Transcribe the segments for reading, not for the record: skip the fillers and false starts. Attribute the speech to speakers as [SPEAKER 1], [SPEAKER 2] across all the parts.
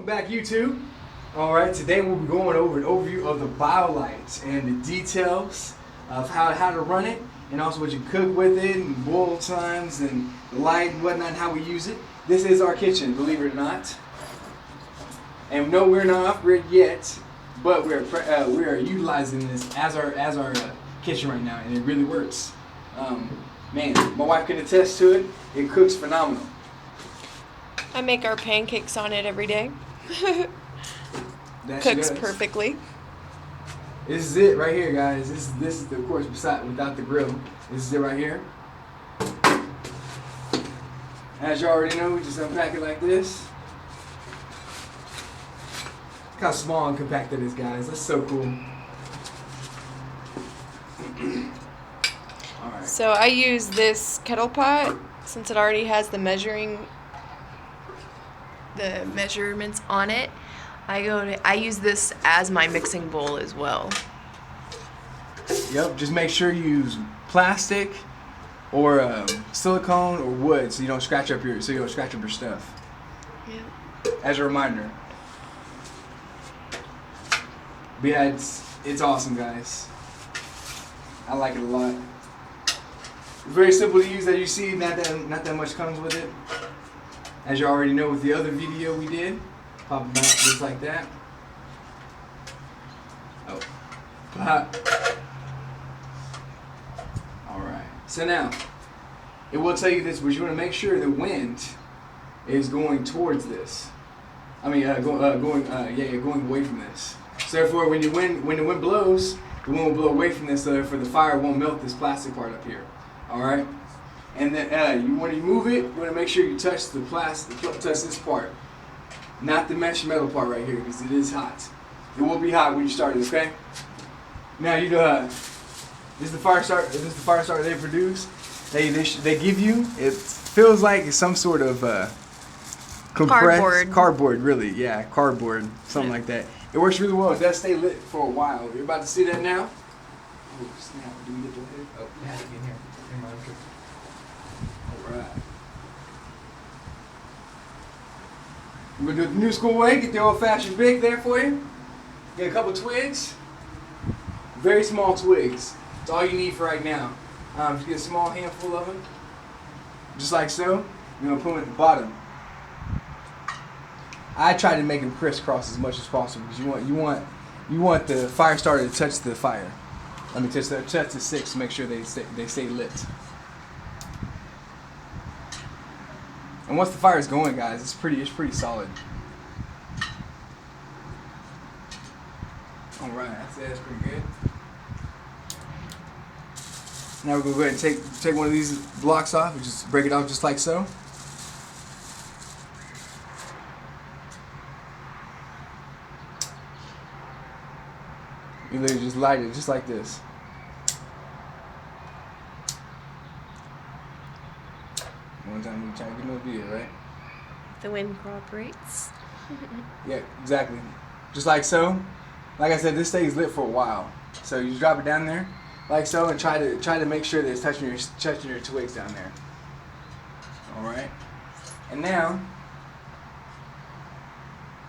[SPEAKER 1] back, YouTube. All right, today we'll be going over an overview of the Biolite and the details of how to run it, and also what you cook with it, and boil times, and the light and whatnot, and how we use it. This is our kitchen, believe it or not. And no, we're not off grid yet, but we are utilizing this as our kitchen right now, and it really works. Man, my wife can attest to it. It cooks phenomenal.
[SPEAKER 2] I make our pancakes on it every day.
[SPEAKER 1] That
[SPEAKER 2] Cooks perfectly.
[SPEAKER 1] This is it right here, guys. This is of course without the grill. This is it right here. As you already know, we just unpack it like this. Look how small and compact it is, guys. That's so cool. All right.
[SPEAKER 2] So I use this kettle pot since it already has the measurements on it. I use this as my mixing bowl as well.
[SPEAKER 1] Yep. Just make sure you use plastic or silicone or wood so you don't scratch up your stuff.
[SPEAKER 2] Yeah.
[SPEAKER 1] As a reminder. But yeah, it's awesome, guys. I like it a lot. Very simple to use, as you see. Not that much comes with it. As you already know with the other video we did, pop it out just like that. Oh, pop. All right. So now, it will tell you this, but you want to make sure the wind is going towards this. I mean, going away from this. So therefore, when the wind blows, the wind will blow away from this, so therefore the fire won't melt this plastic part up here. All right. And then when you move it, you want to make sure you touch the plastic, touch this part, not the mesh metal part right here, because it is hot. It will be hot when you start it. Okay. Now you know this is the fire starter. This is the fire starter they produce. They give you. It feels like some sort of compressed cardboard. Really, yeah, cardboard, something like that. It works really well. It does stay lit for a while. You're about to see that now. Oh snap! Do we get the hood? Oh, yeah, in here. Alright. We're gonna do it the new school way. Get the old-fashioned big there for you. Get a couple twigs. Very small twigs. That's all you need for right now. Just get a small handful of them. Just like so. You're gonna put them at the bottom. I try to make them crisscross as much as possible because you want the fire starter to touch the fire. I mean, touch the sticks to make sure they stay lit. And once the fire is going, guys, it's pretty solid. All right, that's pretty good. Now we're gonna go ahead and take one of these blocks off and just break it off just like so. You literally just light it just like this. One time we try to get no video, right?
[SPEAKER 2] The wind cooperates.
[SPEAKER 1] Yeah, exactly. Just like so. Like I said, this stays lit for a while. So you drop it down there, like so, and try to make sure that it's touching your twigs down there. All right. And now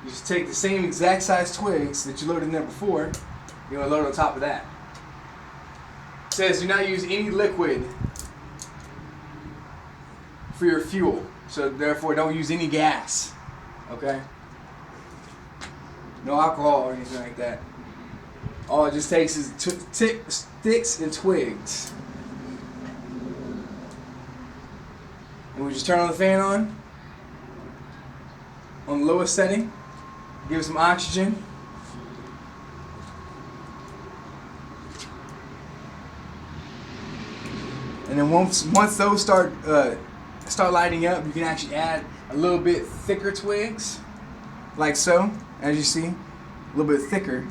[SPEAKER 1] you just take the same exact size twigs that you loaded in there before. You're gonna load on top of that. It says do not use any liquid for your fuel. So therefore don't use any gas. Okay? No alcohol or anything like that. All it just takes is sticks and twigs. And we just turn on the fan on the lowest setting. Give it some oxygen. And then once those start lighting up, you can actually add a little bit thicker twigs, like so, as you see, a little bit thicker.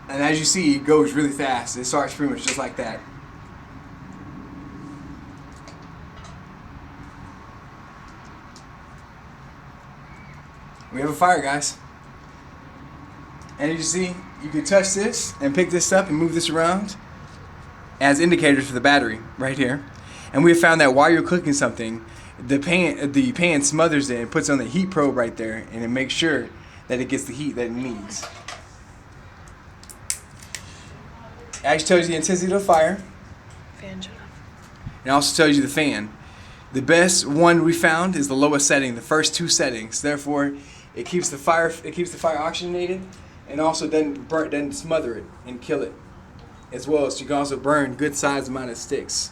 [SPEAKER 1] And as you see, it goes really fast. It starts pretty much just like that. We have a fire, guys. And as you see, you can touch this and pick this up and move this around as indicators for the battery right here. And we have found that while you're cooking something, the pan smothers it and puts on the heat probe right there, and it makes sure that it gets the heat that it needs. It actually tells you the intensity of the fire.
[SPEAKER 2] Fan shut off.
[SPEAKER 1] And it also tells you the fan. The best one we found is the lowest setting, the first 2 settings. Therefore, it keeps the fire oxygenated, and also doesn't smother it and kill it, as well as you can also burn good sized amount of sticks.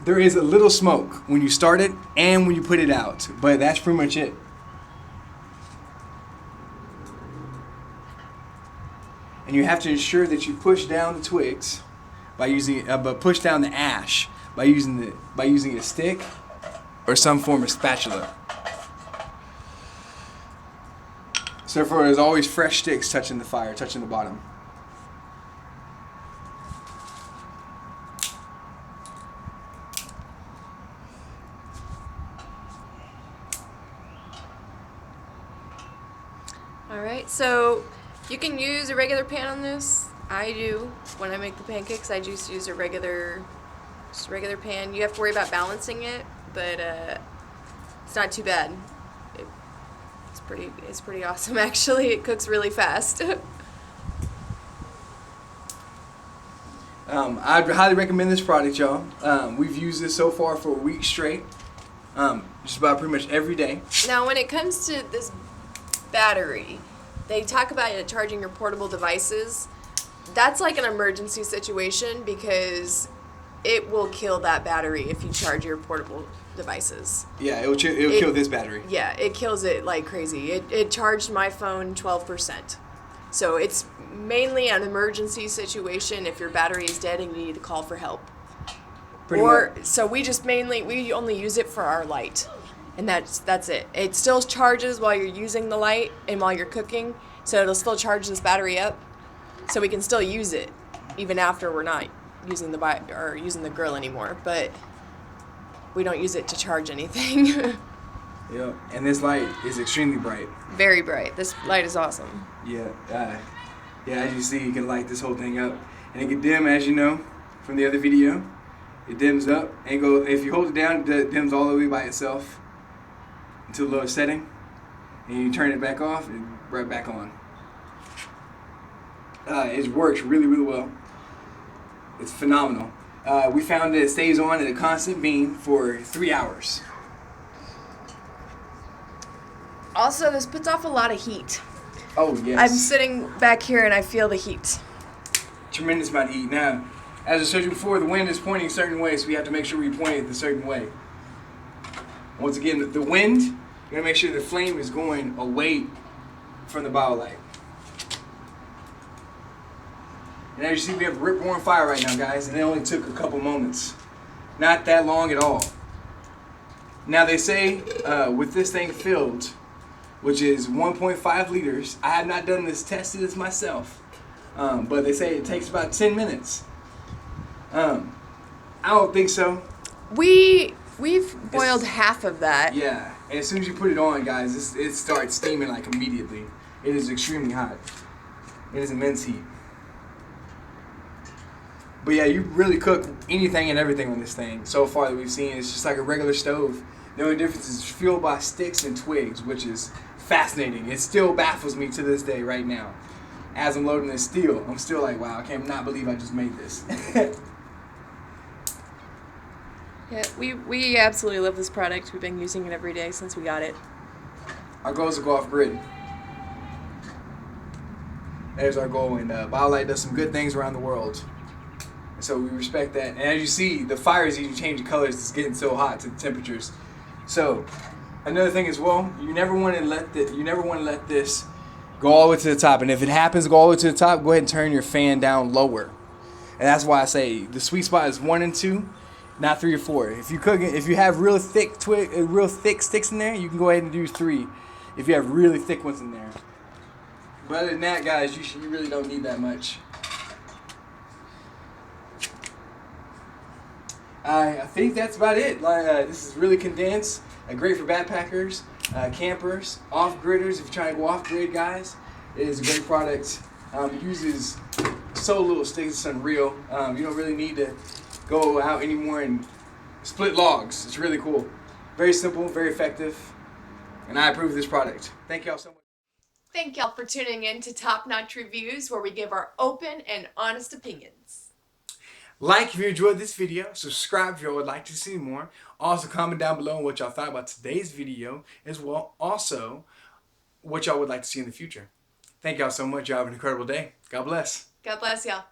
[SPEAKER 1] There is a little smoke when you start it and when you put it out, but that's pretty much it. And you have to ensure that you push down the twigs by using, but push down the ash by using a stick or some form of spatula. So therefore, there's always fresh sticks touching the fire, touching the bottom.
[SPEAKER 2] Alright, so you can use a regular pan on this. I do. When I make the pancakes, I just use a regular pan. You have to worry about balancing it, but it's not too bad. It's pretty awesome actually. It cooks really fast.
[SPEAKER 1] I'd highly recommend this product, y'all. We've used this so far for a week straight, just about pretty much every day.
[SPEAKER 2] Now, when it comes to this battery, they talk about it charging your portable devices. That's like an emergency situation because it will kill that battery if you charge your portable devices.
[SPEAKER 1] Yeah, it'll kill this battery.
[SPEAKER 2] Yeah, it kills it like crazy. It charged my phone 12%. So it's mainly an emergency situation if your battery is dead and you need to call for help. So we only use it for our light. And that's it. It still charges while you're using the light and while you're cooking, so it'll still charge this battery up, so we can still use it even after we're not using the grill anymore. But we don't use it to charge anything.
[SPEAKER 1] Yep. And this light is extremely bright.
[SPEAKER 2] Very bright. This light is awesome.
[SPEAKER 1] Yeah. As you see, you can light this whole thing up, and it can dim, as you know from the other video. It dims up and if you hold it down, it dims all the way by itself to the lowest setting, and you turn it back off and right back on. It works really, really well. It's phenomenal. We found that it stays on at a constant beam for 3 hours.
[SPEAKER 2] Also, this puts off a lot of heat.
[SPEAKER 1] Oh, yes.
[SPEAKER 2] I'm sitting back here and I feel the heat.
[SPEAKER 1] Tremendous amount of heat. Now, as I showed you before, the wind is pointing a certain way, so we have to make sure we point it a certain way. Once again, the wind, you're going to make sure the flame is going away from the Biolite. And as you see, we have a rip-roaring fire right now, guys, and it only took a couple moments. Not that long at all. Now, they say with this thing filled, which is 1.5 liters, I have not tested this myself, but they say it takes about 10 minutes. I don't think so.
[SPEAKER 2] We've boiled half of that.
[SPEAKER 1] Yeah, and as soon as you put it on, guys, it starts steaming like immediately. It is extremely hot. It is immense heat. But yeah, you really cook anything and everything on this thing so far that we've seen. It's just like a regular stove. The only difference is fueled by sticks and twigs, which is fascinating. It still baffles me to this day right now. As I'm loading this steel, I'm still like, wow, I cannot believe I just made this.
[SPEAKER 2] Yeah, we absolutely love this product. We've been using it every day since we got it.
[SPEAKER 1] Our goal is to go off grid. That is our goal, and Biolite does some good things around the world. And so we respect that. And as you see, the fire is even changing colors. It's getting so hot to the temperatures. So another thing as well, you never want to let this go all the way to the top. And if it happens to go all the way to the top, go ahead and turn your fan down lower. And that's why I say the sweet spot is 1 and 2. Not 3 or 4. If you have real thick sticks in there, you can go ahead and do 3. If you have really thick ones in there. But other than that, guys, you really don't need that much. I think that's about it. This is really condensed. Great for backpackers, campers, off-gridders. If you're trying to go off-grid, guys, it is a great product. It uses so little sticks, it's unreal. You don't really need to go out anymore and split logs. It's really cool. Very simple, very effective, and I approve of this product. Thank y'all so much.
[SPEAKER 2] Thank y'all for tuning in to Top Notch Reviews, where we give our open and honest opinions.
[SPEAKER 1] Like if you enjoyed this video, subscribe if you would like to see more. Also comment down below what y'all thought about today's video, as well also what y'all would like to see in the future. Thank y'all so much. Y'all have an incredible day. God bless.
[SPEAKER 2] God bless y'all.